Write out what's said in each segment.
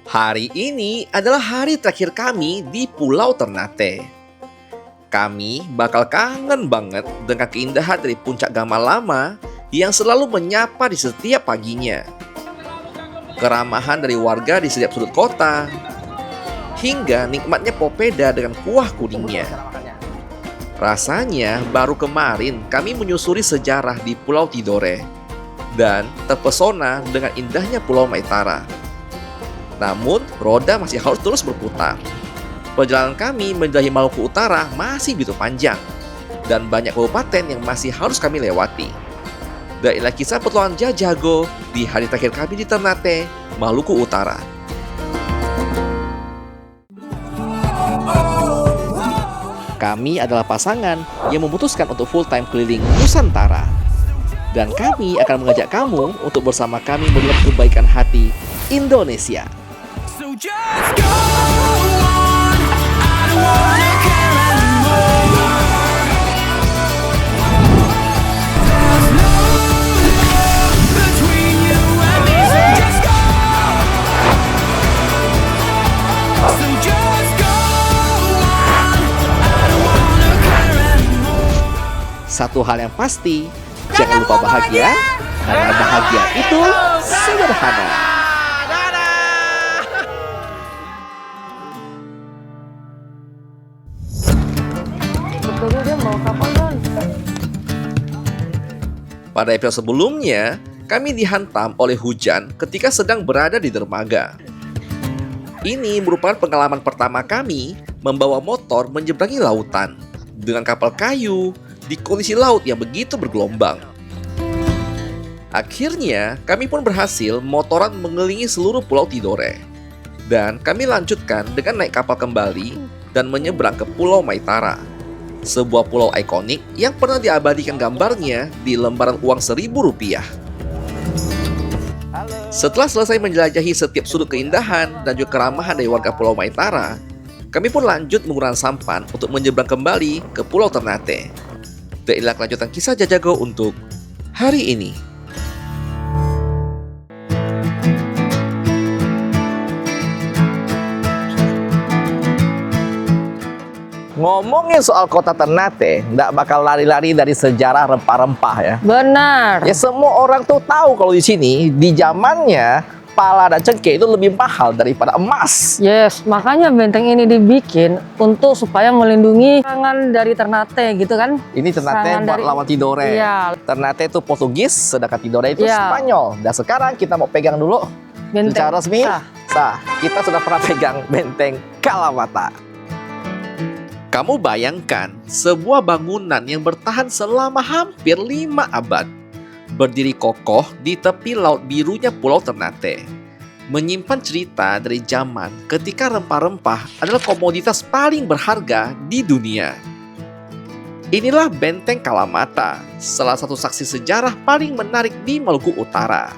Hari ini adalah hari terakhir kami di Pulau Ternate. Kami bakal kangen banget dengan keindahan dari puncak Gama Lama yang selalu menyapa di setiap paginya. Keramahan dari warga di setiap sudut kota, hingga nikmatnya popeda dengan kuah kuningnya. Rasanya baru kemarin kami menyusuri sejarah di Pulau Tidore dan terpesona dengan indahnya Pulau Maitara. Namun, roda masih harus terus berputar. Perjalanan kami menjelajahi Maluku Utara masih begitu panjang, dan banyak kabupaten yang masih harus kami lewati. Dan inilah kisah petualangan Jajago di hari terakhir kami di Ternate, Maluku Utara. Kami adalah pasangan yang memutuskan untuk full-time keliling Nusantara. Dan kami akan mengajak kamu untuk bersama kami melihat kebaikan hati Indonesia. Just go on, I don't wanna care anymore. There's no love between you and me, so just go. So just go on, I don't wanna care anymore. Satu hal yang pasti, jangan lupa bahagia, karena bahagia itu sederhana. Betulnya dia mau kapan, Don? Pada episode sebelumnya, kami dihantam oleh hujan ketika sedang berada di dermaga. Ini merupakan pengalaman pertama kami membawa motor menyeberangi lautan dengan kapal kayu di kondisi laut yang begitu bergelombang. Akhirnya, kami pun berhasil motoran mengelilingi seluruh Pulau Tidore. Dan kami lanjutkan dengan naik kapal kembali dan menyeberang ke Pulau Maitara, sebuah pulau ikonik yang pernah diabadikan gambarnya di lembaran uang Rp1.000. Setelah selesai menjelajahi setiap sudut keindahan dan juga keramahan dari warga Pulau Maitara, kami pun lanjut menggunakan sampan untuk menyeberang kembali ke Pulau Ternate. Dan inilah kelanjutan kisah Jajago untuk hari ini. Ngomongin soal kota Ternate, nggak bakal lari-lari dari sejarah rempah-rempah ya. Benar. Ya semua orang tuh tahu kalau di sini, di zamannya pala dan cengkeh itu lebih mahal daripada emas. Yes, makanya benteng ini dibikin untuk supaya melindungi serangan dari Ternate gitu kan. Ini Ternate Serangan buat dari- lawan Tidore. Iya. Ternate itu Portugis, sedangkan Tidore itu Iya. Spanyol. Dan sekarang kita mau pegang dulu Benteng. secara resmi. Sah. Sah, kita sudah pernah pegang benteng Kalamata. Kamu bayangkan sebuah bangunan yang bertahan selama hampir 5 abad, berdiri kokoh di tepi laut birunya Pulau Ternate, menyimpan cerita dari zaman ketika rempah-rempah adalah komoditas paling berharga di dunia. Inilah Benteng Kalamata, salah satu saksi sejarah paling menarik di Maluku Utara.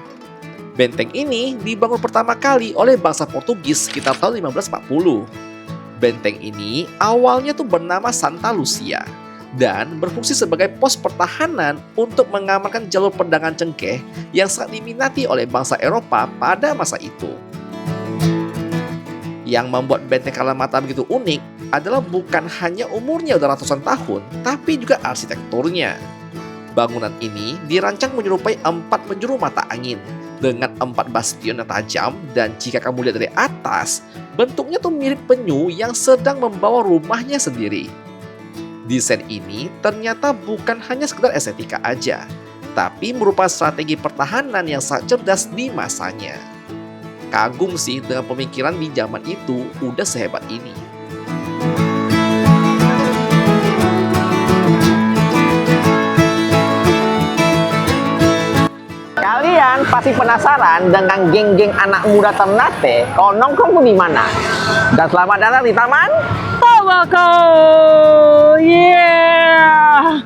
Benteng ini dibangun pertama kali oleh bangsa Portugis sekitar tahun 1540. Benteng ini awalnya tuh bernama Santa Lucia dan berfungsi sebagai pos pertahanan untuk mengamankan jalur perdagangan cengkeh yang sangat diminati oleh bangsa Eropa pada masa itu. Yang membuat Benteng Kalamata begitu unik adalah bukan hanya umurnya udah ratusan tahun, tapi juga arsitekturnya. Bangunan ini dirancang menyerupai 4 penjuru mata angin dengan 4 bastion yang tajam, dan jika kamu lihat dari atas, bentuknya tuh mirip penyu yang sedang membawa rumahnya sendiri. Desain ini ternyata bukan hanya sekedar estetika aja, tapi merupakan strategi pertahanan yang sangat cerdas di masanya. Kagum sih dengan pemikiran di zaman itu udah sehebat ini. Kalian pasti penasaran dengan geng-geng anak muda Ternate kalau nongkrong tuh di mana? Dan selamat datang di Taman Tobacco. Yeah.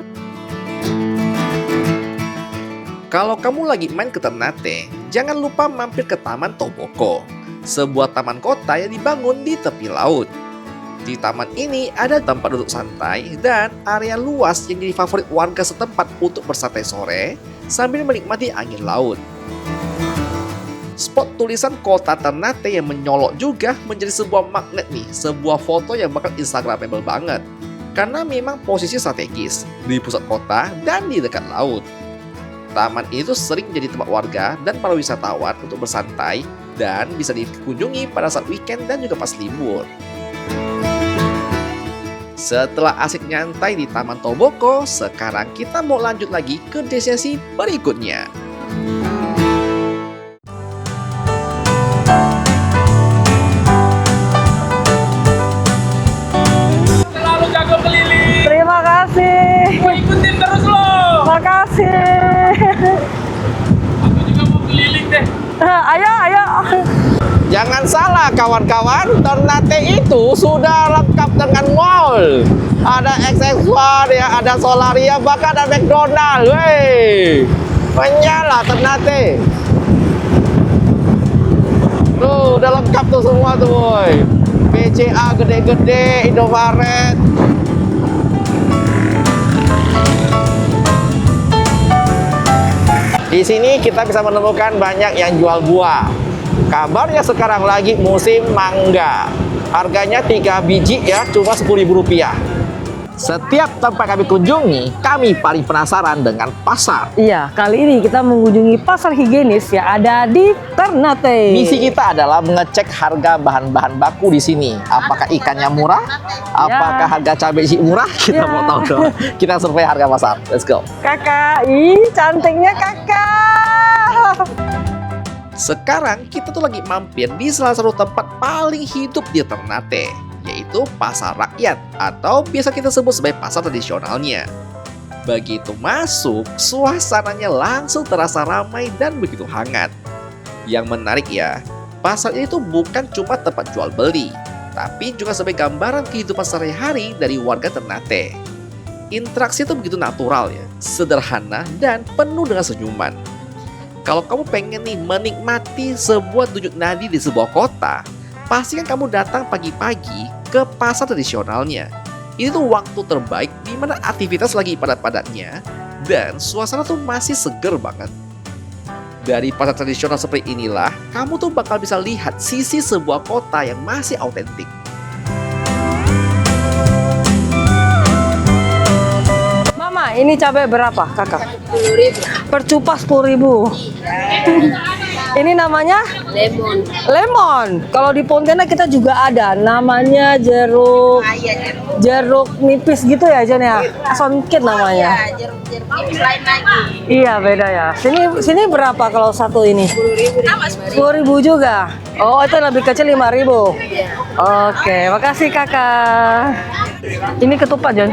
Kalau kamu lagi main ke Ternate, jangan lupa mampir ke Taman Tobacco, sebuah taman kota yang dibangun di tepi laut. Di taman ini ada tempat duduk santai dan area luas yang jadi favorit warga setempat untuk bersantai sore sambil menikmati angin laut. Spot tulisan kota Ternate yang menyolok juga menjadi sebuah magnet nih, sebuah foto yang bakal instagramable banget. Karena memang posisi strategis, di pusat kota dan di dekat laut. Taman itu sering menjadi tempat warga dan para wisatawan untuk bersantai dan bisa dikunjungi pada saat weekend dan juga pas libur. Setelah asik nyantai di Taman Toboko, sekarang kita mau lanjut lagi ke destinasi berikutnya. Selalu jago keliling. Terima kasih. Gua ikutin terus lo. Makasih. Aku juga mau keliling deh. Ayo, ayo. Jangan salah kawan-kawan, Ternate itu sudah lengkap dengan mall. Ada XX1 ya, ada Solaria, bahkan ada McDonald. Wey, menyala Ternate. Tuh, udah lengkap tuh semua tuh, boy. BCA gede-gede, Indomaret. Di sini kita bisa menemukan banyak yang jual buah. Kabarnya sekarang lagi musim mangga. Harganya 3 biji ya, cuma Rp10.000. Setiap tempat kami kunjungi, kami paling penasaran dengan pasar. Iya, kali ini kita mengunjungi pasar higienis yang ada di Ternate. Misi kita adalah mengecek harga bahan-bahan baku di sini. Apakah ikannya murah? Apakah harga cabai murah? Kita Ya. mau tahu dong. Kita survei harga pasar. Let's go. Kakak, ih cantiknya kakak. Sekarang kita tuh lagi mampir di salah satu tempat paling hidup di Ternate, yaitu pasar rakyat atau biasa kita sebut sebagai pasar tradisionalnya. Begitu masuk, suasananya langsung terasa ramai dan begitu hangat. Yang menarik ya, pasar ini tuh bukan cuma tempat jual beli, tapi juga sebagai gambaran kehidupan sehari-hari dari warga Ternate. Interaksi itu begitu natural ya, sederhana dan penuh dengan senyuman. Kalau kamu pengen nih menikmati sebuah denyut nadi di sebuah kota, pastikan kamu datang pagi-pagi ke pasar tradisionalnya. Ini tuh waktu terbaik di mana aktivitas lagi padat-padatnya dan suasana tuh masih seger banget. Dari pasar tradisional seperti inilah, kamu tuh bakal bisa lihat sisi sebuah kota yang masih autentik. Mama, ini cabai berapa kakak? 10.000. Percupas 10.000. Ini namanya Lemon. lemon. Kalau di Pontianak kita juga ada, namanya jeruk jeruk nipis gitu ya Jen ya. Songket namanya. Ya, jeruk nipis lain lagi. Iya beda ya. Sini berapa kalau satu ini? 10.000 sama 10.000 juga. Oh itu lebih kecil 5.000. Oke, makasih kakak. Ini ketupat Jon.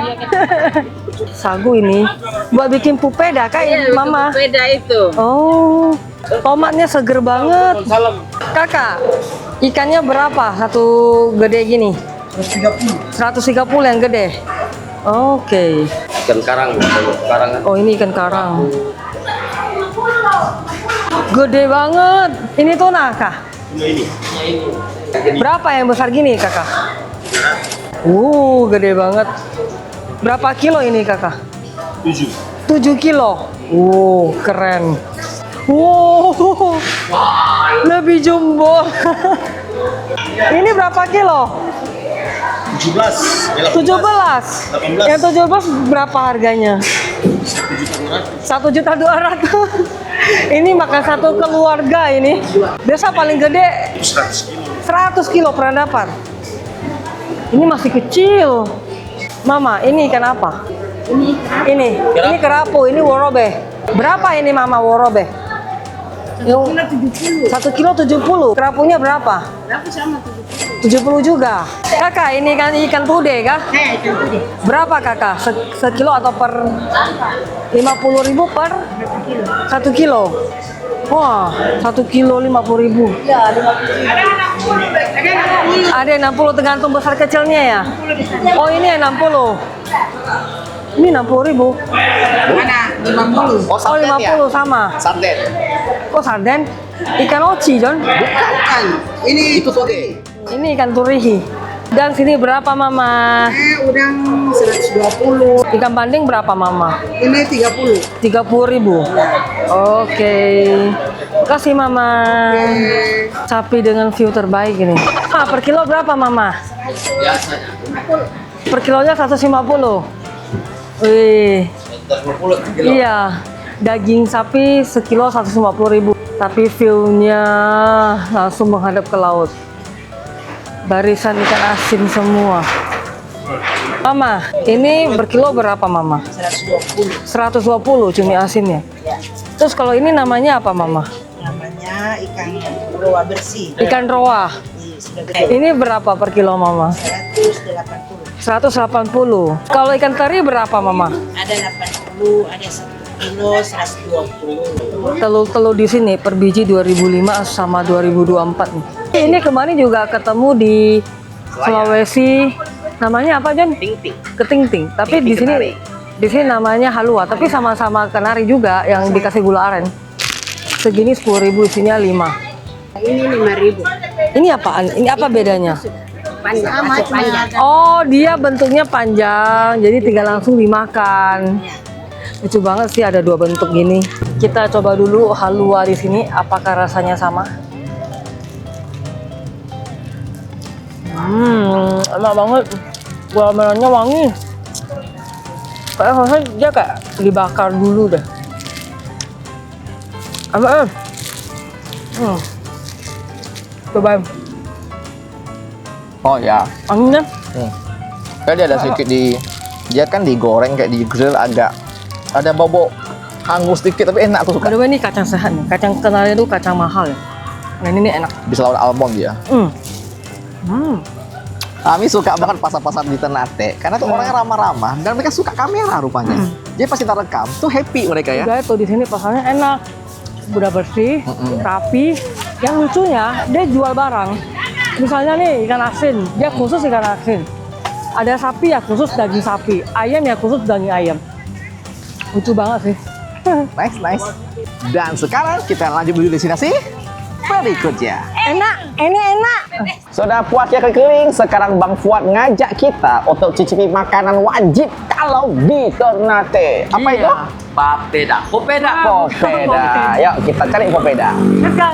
Sagu ini buat bikin pupeda kak mama. Beda itu. Oh, tomatnya seger banget. Kakak, ikannya berapa satu gede gini? 130 yang gede. Oke. Ikan karang, karang. Oh ini ikan karang. Gede banget. Ini tuna kah? Ini. Berapa yang besar gini kakak? Gede banget. Berapa kilo ini kakak? 7. 7 kilo. Keren. Lebih jumbo. Ini berapa kilo? 17. 17. 18. Yang 17 berapa harganya? 1.200.000. Ini makan satu keluarga ini. Biasa paling gede 100 kilo pernah dapat. Ini masih kecil. Mama, ini ikan apa? Ini kerapu, ini worobe. Berapa ini Mama worobe? 1 kilo 70. Kerapunya berapa? Berapa sama 70 juga. Kakak, ini kan ikan tude kah? Ikan tude. Berapa kakak? Sekilo atau per 50.000 per 1 kilo? Wah, 1 kilo 50.000. Ya, 50. Ada yang 60 tergantung besar kecilnya ya? Oh ini yang 60. Ini 60.000. Mana? 50. Oh, Oh sarden 50 ya? sama. Sarden. Kok sarden? Ikan oci John? Bukan. Ini itu tadi. Ini ikan turihi. Dan sini berapa Mama? Udang 120. Ikan bandeng berapa Mama? Ini 30. 30.000. Oke. Kasih Mama. Sapi dengan view terbaik ini. Per kilo berapa Mama? Per kilonya 150. Wih. Iya. Daging sapi sekilo 150.000. Tapi view-nya langsung menghadap ke laut. Barisan ikan asin semua. Mama, ini berkilo berapa Mama? 120. 120 cumi asinnya. Terus kalau ini namanya apa Mama? Namanya ikan roa bersih. Ikan roa. Ini berapa per kilo Mama? 180. 180. Kalau ikan teri berapa Mama? Ada 80, ada 1 kilo 120. Telur-telur di sini per biji 2005 sama 2024 nih. Ini kemarin juga ketemu di Sulawesi. Namanya apa John? Ketingting. Tapi di sini namanya halua. Tapi sama-sama kenari juga yang dikasih gula aren. Segini 10.000, isinya 5. Ini 5.000. Ini apaan? Ini apa bedanya? Panjang, panjang. Oh, dia bentuknya panjang, jadi tinggal langsung dimakan. Lucu banget sih, ada 2 bentuk gini. Kita coba dulu halua di sini, apakah rasanya sama? Enak banget. Gula merahnya wangi. Kayak rasanya dia kayak dibakar dulu deh. Enak. Cobain. Oh ya. Anginnya. Kayak dia ada sedikit dia kan digoreng kayak di grill agak ada bau hangus sedikit tapi enak, aku suka. By the way, ini kacang sehat nih. Kacang kenari itu kacang mahal ya. Nah ini nih enak. Bisa lawan almond dia. Kami suka banget pasar-pasar di Ternate karena tuh orangnya ramah-ramah dan mereka suka kamera rupanya. Jadi pas kita rekam tuh happy mereka ya. Udah itu di sini pasarnya enak. Udah bersih, rapi. Yang lucunya dia jual barang. Misalnya nih ikan asin, dia khusus ikan asin. Ada sapi ya khusus daging sapi, ayam ya khusus daging ayam. Lucu banget sih. Nice. Dan sekarang kita lanjut menuju destinasi berikutnya. Enak, ini enak. Sudah puas ya keliling, sekarang Bang Fuad ngajak kita untuk cicipi makanan wajib kalau di Ternate. Apa itu? Popeda. Popeda. Yuk kita cari popeda. Let's go.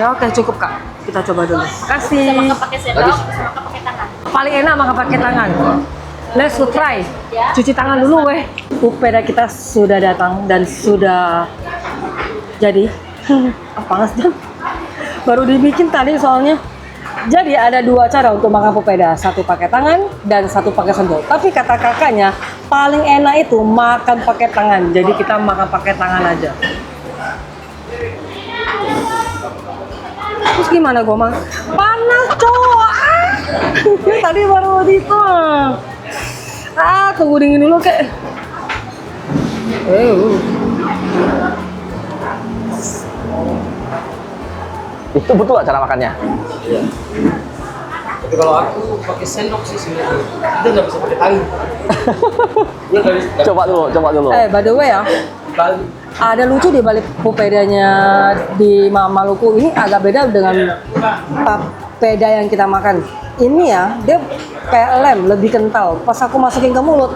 Oke cukup Kak, kita coba dulu. Kasih. Pakai sendok, sama pakai tangan. Paling enak makan pakai tangan. Let's try. Cuci tangan dulu weh. Popeda kita sudah datang dan sudah jadi. Panas dong. Baru dibikin tadi soalnya. Jadi ada 2 cara untuk makan popeda. Satu pakai tangan dan satu pakai sendok. Tapi kata kakaknya paling enak itu makan pakai tangan. Jadi kita makan pakai tangan aja. Terus gimana gue mah? Panas cowok. Tadi baru itu. Tunggu dingin dulu kek. Itu betul gak cara makannya? Iya. Tapi kalau aku pakai sendok sih sebenarnya. Itu nggak bisa pakai tangan. Coba dulu. By the way ya, ada lucu di balik popedanya di Maluku ini agak beda dengan popeda yang kita makan. Ini ya, dia kayak lem, lebih kental. Pas aku masukin ke mulut,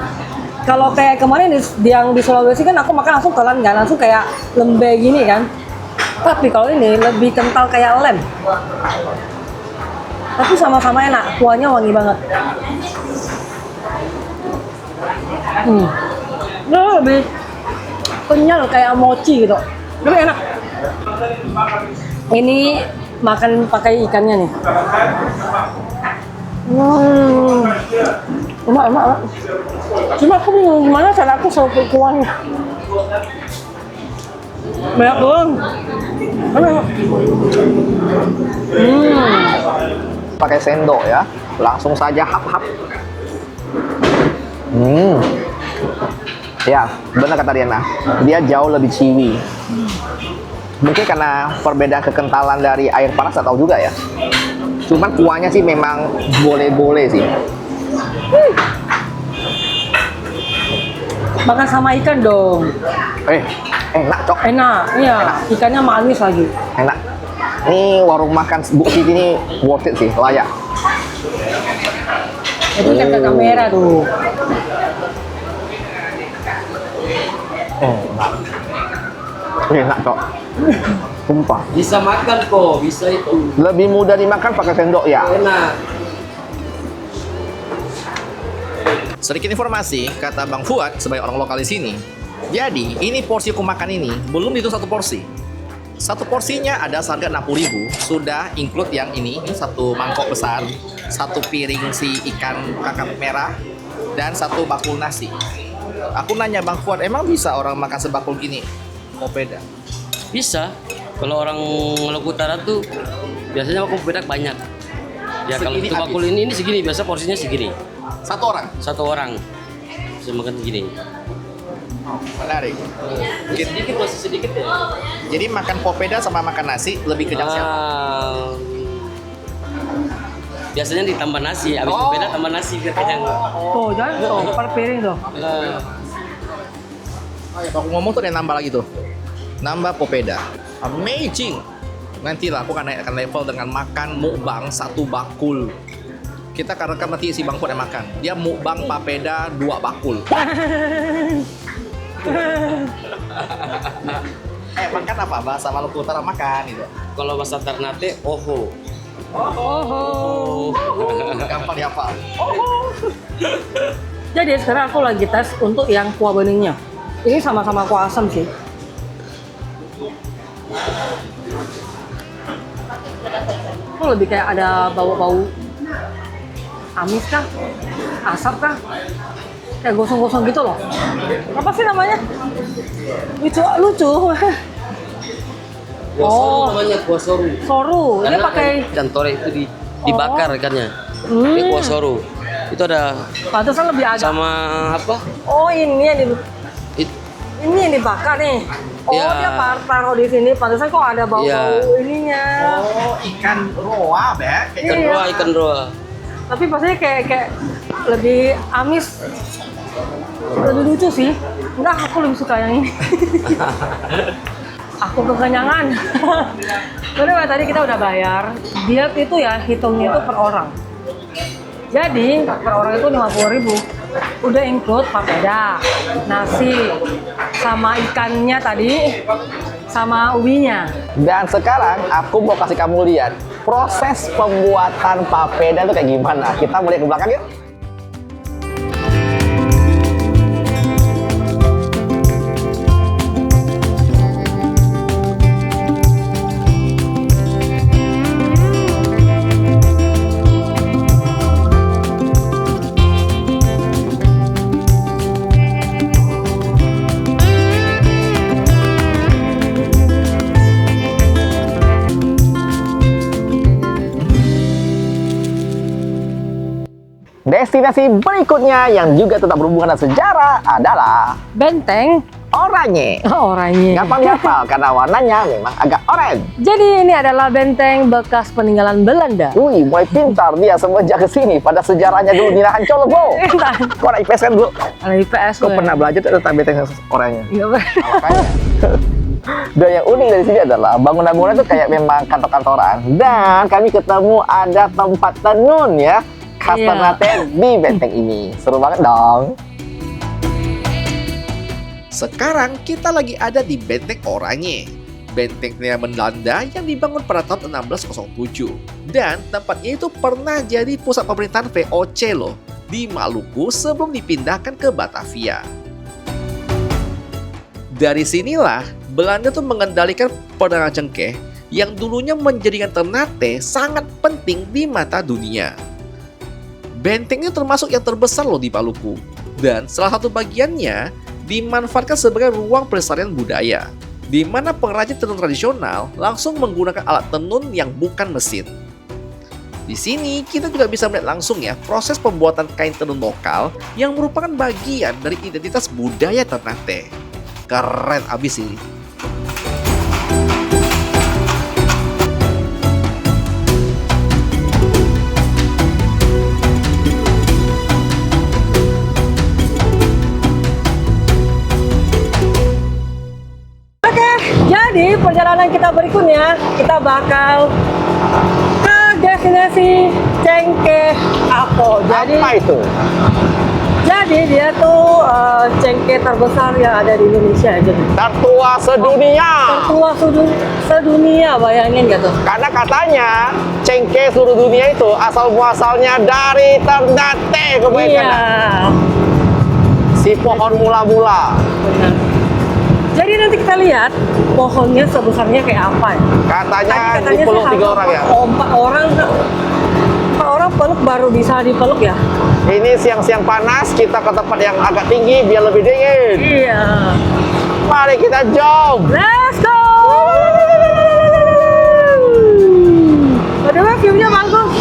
kalau kayak kemarin yang di Sulawesi kan aku makan langsung telan kan, langsung kayak lembek gini kan. Tapi kalau ini lebih kental kayak lem. Tapi sama-sama enak, kuahnya wangi banget. Dia lebih kenyal kayak mochi gitu. Tapi enak. Ini makan pakai ikannya nih. Enak. Cuma aku bingung gimana cara aku sampai kuahnya. Banyak doang. Enak. Pakai sendok ya, langsung saja hap-hap. Ya, benar kata Diana. Dia jauh lebih chewy. Mungkin karena perbedaan kekentalan dari air panas, atau juga ya. Cuman kuahnya sih memang boleh-boleh sih. Makan sama ikan dong. Enak cok. Enak, iya. Ikannya manis lagi. Enak. Ini warung makan Bu Siti ini worth it sih, layak. Itu kan ke kamera tuh. Enak cok. Sumpah. Bisa makan kok, bisa itu. Lebih mudah dimakan pakai sendok ya. Enak. Sedikit informasi, kata Bang Fuad sebagai orang lokal di sini. Jadi, ini porsi aku makan ini belum itu satu porsi. Satu porsinya ada seharga 60.000, sudah include yang ini satu mangkok besar, satu piring si ikan kakap merah, dan satu bakul nasi. Aku nanya Bang Fuad, emang bisa orang makan sebakul gini? Popeda. Bisa. Kalau orang Maluku Utara tuh biasanya makan pedak banyak. Ya kalau Segini itu bakul habis? ini segini, biasa porsinya segini. Satu orang? Satu orang bisa makan segini. Menarik. Sedikit masih sedikit ya. Jadi makan popeda sama makan nasi lebih kenyang siapa? Biasanya ditambah nasi, habis Oh. popeda tambah nasi biar kenyang. Tuh, jangan tuh, per piring tuh. Aku ngomong tuh ada yang nambah lagi tuh. Nambah popeda. Amazing. Nantilah aku akan naikkan level dengan makan mukbang satu bakul. Kita karena nanti si Bang Fuad yang makan. Dia mukbang papeda 2 bakul. Makan apa? Bahasa Maluku Utara makan gitu. Kalau bahasa Ternate, oho. Oh. Gampang dihafal. Jadi sekarang aku lagi tes untuk yang kuah beningnya. Ini sama-sama kuah asam sih. Kok lebih kayak ada bau-bau amis kah? Asap kah? Kayak gosong-gosong gitu loh. Apa sih namanya? Lucu. Kuah soru Oh. namanya, kuah soru. Soru. Ini Karena pakai ikan tore itu dibakar ikannya. Ini kuah soru. Itu ada pantesan lebih agak. sama apa? Oh, ini yang It- ini yang dibakar nih. Oh, Iya. dia taruh di sini. Pantesan kok ada bau-bau Iya. ininya. Oh, ikan roa, Bek. Ikan Iya. roa, ikan roa. Tapi pastinya kayak lebih amis, lebih lucu sih. Enggak, aku lebih suka yang ini. Aku kekenyangan. Udah, tadi kita udah bayar. Dia itu ya hitungnya itu per orang. Jadi per orang itu 50.000. Udah include papeda, nasi, sama ikannya tadi, sama ubinya. Dan sekarang aku mau kasih kamu lihat proses pembuatan papeda itu kayak gimana. Kita mulai ke belakang yuk. Destinasi berikutnya yang juga tetap berhubungan dengan sejarah adalah Benteng Oranye. oranye. Gampang dihafal karena warnanya memang agak oranye. Jadi ini adalah benteng bekas peninggalan Belanda. Wih, mulai pintar dia semenjak kesini. Pada sejarahnya dulu di Ancol, bro. Kau anak IPS kan dulu? Ada IPS Kau gue. pernah belajar tentang benteng oranye? Iya, Bang. Makanya. Dan yang unik dari sini adalah bangunan-bangunan itu kayak memang kantor-kantoran. Dan kami ketemu ada tempat tenun ya, khas Iya. Ternate di benteng ini. Seru banget dong. Sekarang kita lagi ada di Benteng Oranye. Benteng peninggalan Belanda yang dibangun pada tahun 1607. Dan tempatnya itu pernah jadi pusat pemerintahan VOC loh di Maluku sebelum dipindahkan ke Batavia. Dari sinilah Belanda tuh mengendalikan perdagangan cengkeh yang dulunya menjadikan Ternate sangat penting di mata dunia. Benteng ini termasuk yang terbesar loh di Maluku. Dan salah satu bagiannya dimanfaatkan sebagai ruang pelestarian budaya, di mana pengrajin tenun tradisional langsung menggunakan alat tenun yang bukan mesin. Di sini kita juga bisa melihat langsung ya proses pembuatan kain tenun lokal yang merupakan bagian dari identitas budaya Ternate. Keren abis ini. perjalanan kita berikutnya, kita bakal ke destinasi Cengkeh Afo. Apa itu? Jadi dia tuh cengkeh terbesar yang ada di Indonesia aja. Tertua sedunia. Tertua sedunia, bayangin gak tuh? Karena katanya cengkeh seluruh dunia itu asal muasalnya dari Ternate Iya. Si pohon mula-mula. Benar. Jadi nanti kita lihat pohonnya sebesarnya kayak apa ya. Katanya Tadi dipeluk sih 3 orang ya. Empat orang peluk baru bisa dipeluk ya. Ini siang-siang panas, kita ke tempat yang agak tinggi biar lebih dingin. Iya. Mari kita jog. Let's go. Bagaimana view-nya bagus?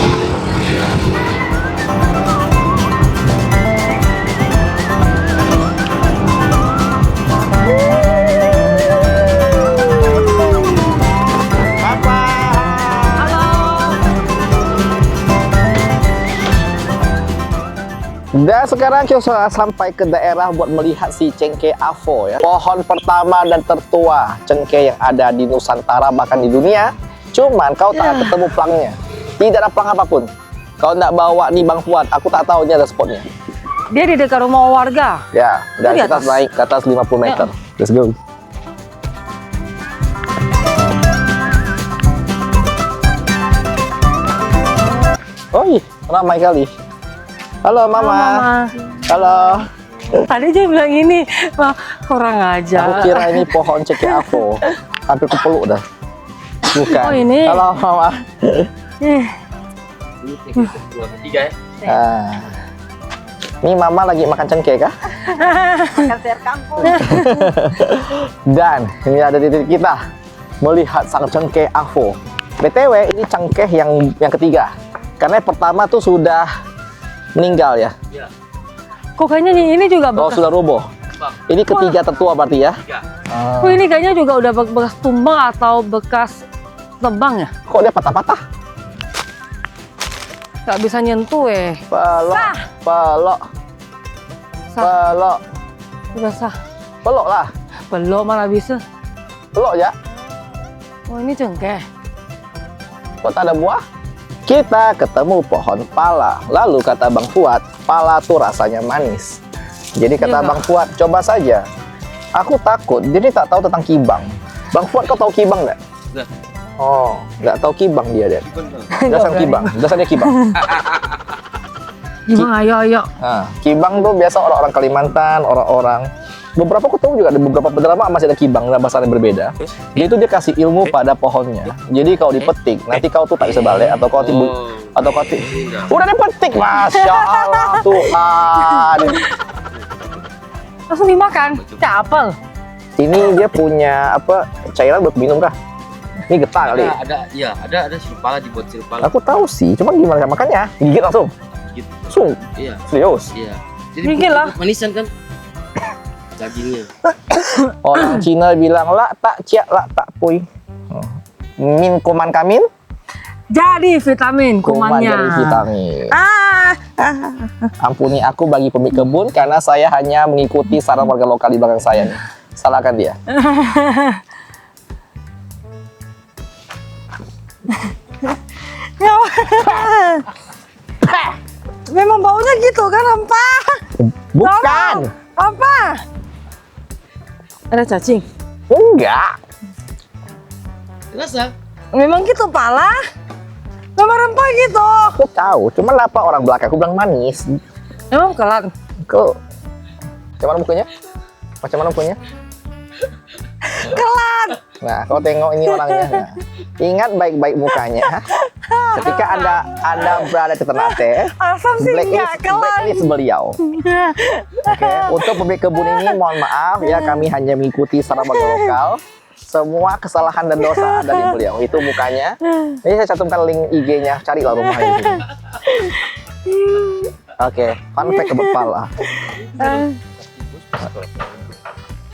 Dan sekarang kita sudah sampai ke daerah buat melihat si Cengkeh Afo ya. Pohon pertama dan tertua cengkeh yang ada di Nusantara bahkan di dunia. Cuman kau tak ketemu pelangnya. Tidak ada pelang apapun. Kau nak bawa nih Bang Fuad, aku tak tahu ini ada spotnya. Dia di dekat rumah warga. Ya, dan Di kita atas. naik ke atas 50 meter. Let's go. Oi, ramai kali. Halo Mama. Halo. Tadi dia bilang ini, wah, kurang aja. Aku kira ini pohon Cengkeh Afo. Hampir kepeluk dah. Bukan. Oh, ini. Halo Mama. Eh, Ini cengkeh kedua, ketiga ya. Ah. Ini Mama lagi makan cengkeh kah? Dan ini ada di titik kita melihat sang Cengkeh Afo. BTW ini cengkeh yang ketiga. Karena yang pertama tuh sudah meninggal ya. Kok kayaknya ini juga Oh, bekas. sudah roboh. Ini ketiga tertua berarti ya. Kok ini kayaknya juga udah bekas tumbang atau bekas tebang ya? Kok dia patah-patah? Gak bisa nyentuh Pelok, pelok, Sah. pelok, Udah sah. pelok lah. Belum malah bisa. Pelok ya. Oh ini cengkeh. Kok tak ada buah? Kita ketemu pohon pala. Lalu kata Bang Fuad, pala tuh rasanya manis. Jadi kata Iya. Bang Fuad, coba saja. Aku takut, jadi tak tahu tentang kibang. Bang Fuad, kau tahu kibang nggak? Nggak. Oh, nggak tahu kibang dia deh. Dasar kibang, dasarnya kibang. Gimana? Ayo. Nah, kibang tuh biasa orang-orang Kalimantan, orang-orang beberapa ketemu juga ada beberapa drama masih ada kibang, nah bahasa yang berbeda. Dia itu dia kasih ilmu pada pohonnya. Jadi kalau dipetik, nanti kau tuh tak bisa balik atau kau timbul atau kau udah dipetik, masya Allah Tuhan. Langsung dimakan. Kayak apel. Ini dia punya apa cairan buat minum kah? Ini getah kali. Ada sirup pala dibuat sirup pala. Aku tahu sih, cuma gimana cara makannya? Gigit langsung. Gitu. Langsung. Iya, Serius. iya. Jadi Mikir lah. manisan kan dagingnya. Orang Cina bilang lah tak ciak lah tak pui. Min kuman kamin, Jadi vitamin kuman kumannya. dari vitamin. Ah. Ampuni aku bagi pemilik kebun karena saya hanya mengikuti saran warga lokal di belakang saya nih. Salahkan dia. Memang baunya gitu kan, rempah. Bukan. Apa? Ada cacing. Enggak. Rasa? Memang gitu pala. Memang rempah gitu. Aku tahu, cuma apa orang belakang aku bilang manis. Memang kelan. Kok macam mana mukanya? Macam mana mukanya? Kelan. Nah, kau tengok ini orangnya. Nah, ingat baik-baik mukanya. Ketika anda berada di Ternate, Asam sih nggak kelan. blacklist beliau. Oke, untuk pemilik kebun ini mohon maaf ya, kami hanya mengikuti saran warga lokal. Semua kesalahan dan dosa ada di beliau. Itu mukanya. Ini saya cantumkan link IG-nya, carilah rumahnya di sini. Oke, fun fact kebun pala.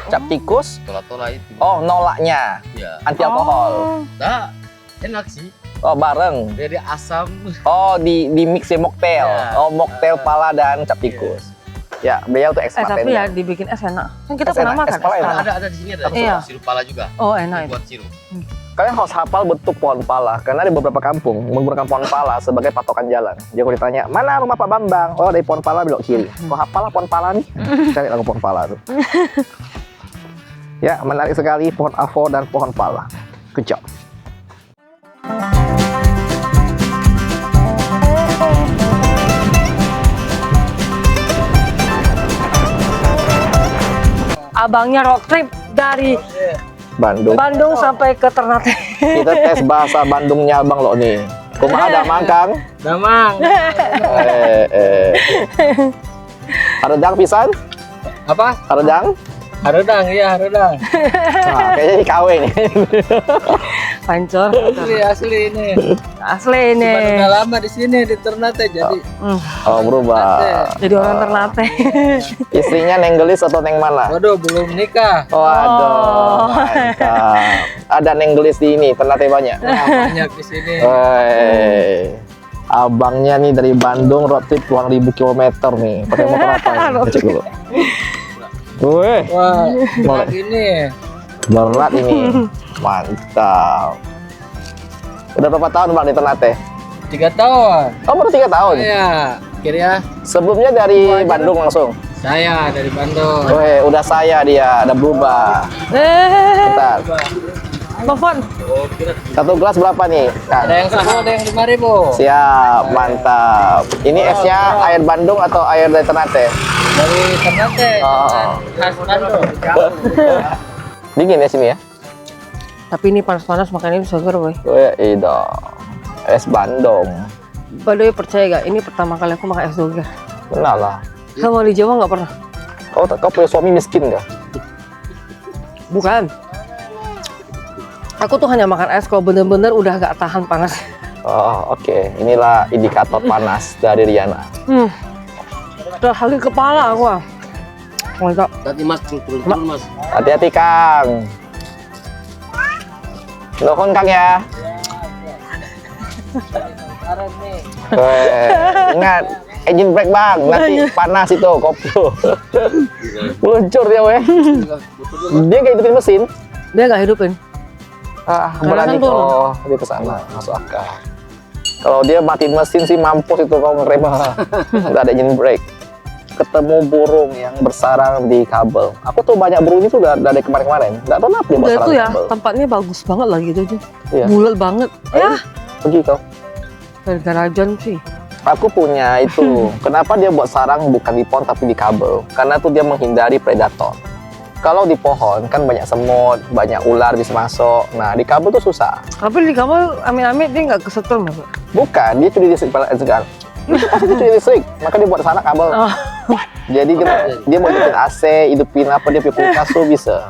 Cap tikus, Tola-tola itu. oh nolaknya, Iya. anti alkohol. Nah, enak sih. Oh bareng. Dari asam. Oh di mix ya mocktail. Ya. Oh mocktail pala dan cap tikus. Ya, beliau tuh ekspat. Tapi ya dibikin es enak. Kan kita Es pernah enak, makan. es pala enak. Ada di sini ada. Iya. Sirup pala juga. Oh enak. Buat sirup. Kalian harus hafal bentuk pohon pala, karena di beberapa kampung menggunakan pohon pala sebagai patokan jalan. Jadi kalau ditanya, mana rumah Pak Bambang? Oh, dari pohon pala belok kiri. Kok hafal lah pohon pala nih? Cari lagu pohon pala tuh. Ya, menarik sekali pohon avo dan pohon pala. Good job. Abangnya road trip dari Bandung. sampai ke Ternate. Kita tes bahasa Bandungnya Abang lo nih. Kumaha damang, Kang? Damang. Haredang pisan? Apa? Haredang? Haredang, iya haredang. Nah, kayaknya di KW nih. Pancor. Asli ini. Asli ini. Cuman udah lama di sini di Ternate jadi. Oh, berubah. Jadi orang Ternate. Istrinya Neng Gelis atau Neng mana? Waduh, belum nikah. Waduh, mantap. Ada Neng Gelis di ini, Ternate banyak. Banyak di sini. Wey. Abangnya nih dari Bandung road trip puluhan ribu kilometer nih. Pakai motor apa ini? Cek dulu. Wih, Wah, Boleh. gini. berat ini. Mantap. Udah berapa tahun Bang di Ternate? 3 tahun. Oh, baru 3 tahun. Iya, kira Sebelumnya dari Bandung langsung. saya dari Bandung. Wih, udah saya dia, ada berubah. Bentar. Telepon. Satu gelas berapa nih, Kang? Ada yang 10, ada yang 5.000. Siap, mantap. Ini esnya air Bandung atau air dari Ternate? Dari Ternate. Oh. Khas Bandung. Dingin ya sini ya? Tapi ini panas-panas makanya ini segar, boy. Wih, itu. Es Bandung. By the way, percaya gak? Ini pertama kali aku makan es doger. Benar lah. Sama di Jawa nggak pernah. Kau punya suami miskin nggak? Bukan. Aku tuh hanya makan es kalau bener-bener udah gak tahan panas. Oh, oke. Inilah indikator panas dari Riana. Udah sakit kepala aku. Mantap. Tadi Mas turun Mas. Hati-hati, Kang. Nuhun, Kang ya. Weh, ingat, engine brake Bang. Nanti panas itu, koplo. Meluncur dia, weh. Dia kayak hidupin mesin. Dia nggak hidupin. Ah, Karena berani kan turun. kok dia ke sana, masuk akal. Kalau dia matiin mesin sih mampus itu kau ngerem. Nggak ada engine brake. Ketemu burung yang bersarang di kabel. Aku tuh banyak burung itu udah dari kemarin-kemarin. Nggak tahu kenapa dia Udah bersarang itu di ya, kabel. tempatnya bagus banget lagi itu. Iya. Bulat banget. Ya, Pergi kau. gara-gara John sih. Aku punya itu. Kenapa dia buat sarang bukan di pohon tapi di kabel? Karena tuh dia menghindari predator. Kalau di pohon kan banyak semut, banyak ular bisa masuk. Nah di kabel tuh susah. Tapi di kamu amit-amit dia nggak kesetrum ya, Pak? Bukan, dia curi listrik kan. Itu pasti curi listrik, maka dia buat sana kabel. Oh. Jadi dia mau hidupin AC, hidupin apa dia punya kulkas tuh bisa.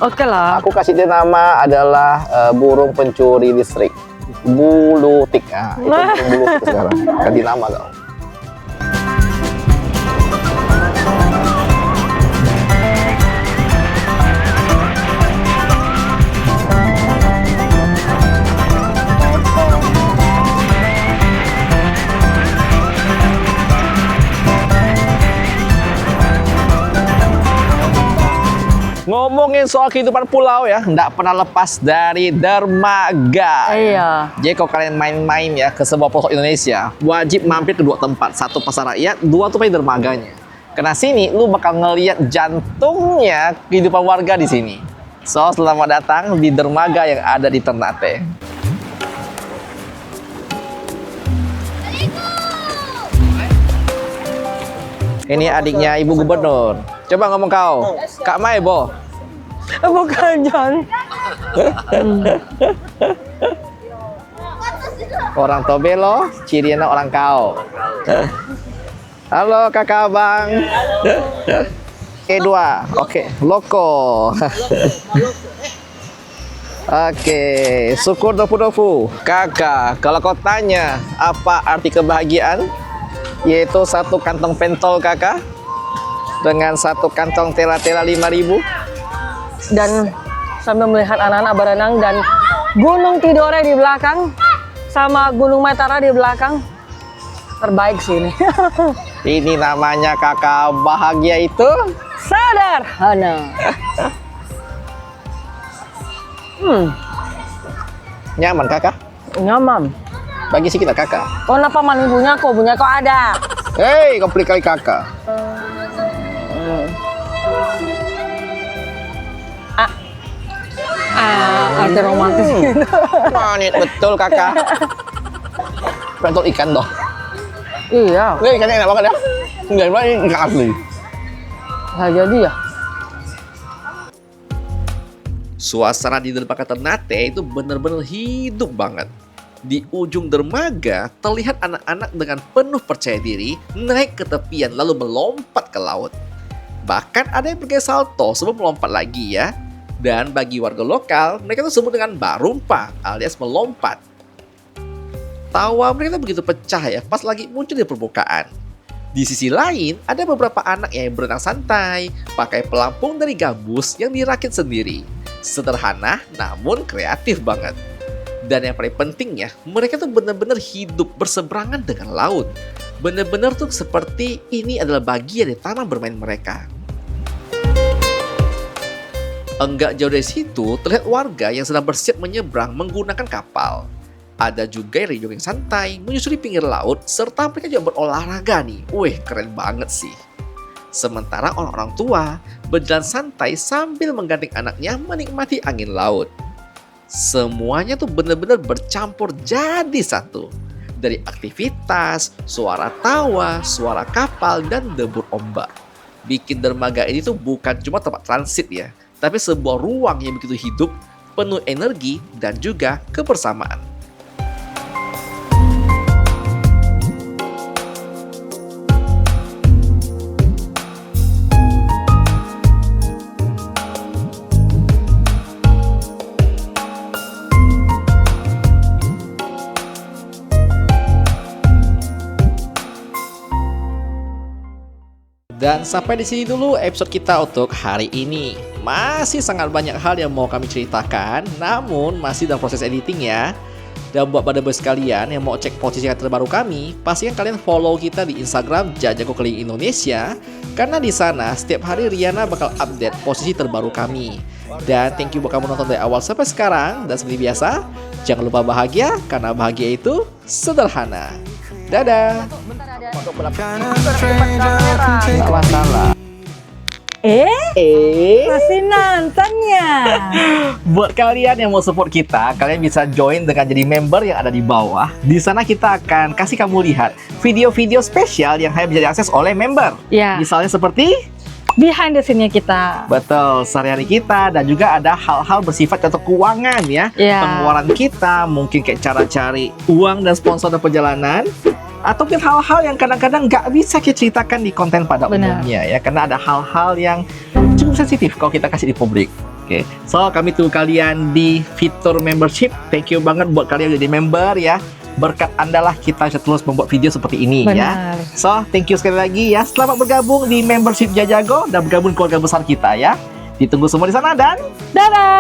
Oke lah. Aku kasih dia nama adalah burung pencuri listrik. Bulutik. Nah, itu burung bulutik sekarang. Ganti nama kau. Ngomongin soal kehidupan pulau ya, nggak pernah lepas dari dermaga. Iya. Jadi kalau kalian main-main ya ke sebuah pelosok Indonesia, wajib mampir ke 2 tempat. 1 pasar rakyat, 2 tuh paling dermaganya. Karena sini lu bakal ngeliat jantungnya kehidupan warga di sini. So, selamat datang di dermaga yang ada di Ternate. Ini adiknya Ibu Gubernur. Coba ngomong kau. Kak Mai, Bo. Bukan John. Orang Tobelo, cirinya orang kau. Halo kakak abang. E2, oke, loko. Oke, syukur dofu-dofu. Kakak, kalau kau tanya apa arti kebahagiaan, yaitu 1 kantong pentol kakak dengan 1 kantong tela-tela 5.000. Dan sambil melihat anak-anak berenang dan Gunung Tidore di belakang sama Gunung Metara di belakang. Terbaik sih ini. Ini namanya kakak bahagia itu. Sederhana. Nyaman kakak? Nyaman. Bagi sedikit lah kakak. Kau kenapa man punya kau ada. Hei, komplit kali kakak. Arti romantis. Manis betul kakak. Pentul ikan doh. Iya, Ini ikannya enak banget ya. Enggak, ini ikan asli. bisa jadi ya. Suasana di dermaga Ternate itu benar-benar hidup banget. Di ujung dermaga terlihat anak-anak dengan penuh percaya diri naik ke tepian lalu melompat ke laut. Bahkan ada yang pergi salto sebelum melompat lagi ya. Dan bagi warga lokal, mereka itu sebut dengan barumpa alias melompat. Tawa mereka itu begitu pecah ya pas lagi muncul di permukaan. Di sisi lain, ada beberapa anak yang berenang santai, pakai pelampung dari gambus yang dirakit sendiri. Sederhana namun kreatif banget. Dan yang paling pentingnya, mereka tuh benar-benar hidup berseberangan dengan laut. Benar-benar tuh seperti ini adalah bagian dari taman bermain mereka. Enggak jauh dari situ, terlihat warga yang sedang bersiap menyeberang menggunakan kapal. Ada juga yang jogging santai, menyusuri pinggir laut, serta mereka juga berolahraga nih. Wih, keren banget sih. Sementara orang-orang tua berjalan santai sambil menggandeng anaknya menikmati angin laut. Semuanya tuh benar-benar bercampur jadi satu. Dari aktivitas, suara tawa, suara kapal, dan debur ombak. Bikin dermaga ini tuh bukan cuma tempat transit ya, tapi sebuah ruang yang begitu hidup, penuh energi, dan juga kebersamaan. Dan sampai di sini dulu episode kita untuk hari ini. Masih sangat banyak hal yang mau kami ceritakan, namun masih dalam proses editing ya. Dan buat pada bos kalian yang mau cek posisi terbaru kami, pastikan kalian follow kita di Instagram Jajago Keliling Indonesia, karena di sana setiap hari Riana bakal update posisi terbaru kami. Dan thank you buat kamu nonton dari awal sampai sekarang. Dan seperti biasa, jangan lupa bahagia, karena bahagia itu sederhana. Dadah. Kind of strange I can take a Masalah. Masih nonton ya? Buat kalian yang mau support kita, kalian bisa join dengan jadi member yang ada di bawah. Di sana kita akan kasih kamu lihat video-video spesial yang hanya bisa diakses oleh member. Ya. Misalnya seperti Behind the scene-nya kita. betul sehari-hari kita, dan juga ada hal-hal bersifat contoh keuangan ya. Ya. Pengeluaran kita, mungkin kayak cara cari uang dan sponsor dan perjalanan. Atau mungkin hal-hal yang kadang-kadang nggak bisa kita ceritakan di konten pada Benar. umumnya ya, karena ada hal-hal yang cukup sensitif kalau kita kasih di publik. Oke, so kami tunggu kalian di fitur membership. Thank you banget buat kalian yang jadi member ya. Berkat Anda lah kita bisa terus membuat video seperti ini ya. Benar. So, thank you sekali lagi ya. Selamat bergabung di membership Jajago dan bergabung keluarga besar kita ya. Ditunggu semua di sana dan Dadah!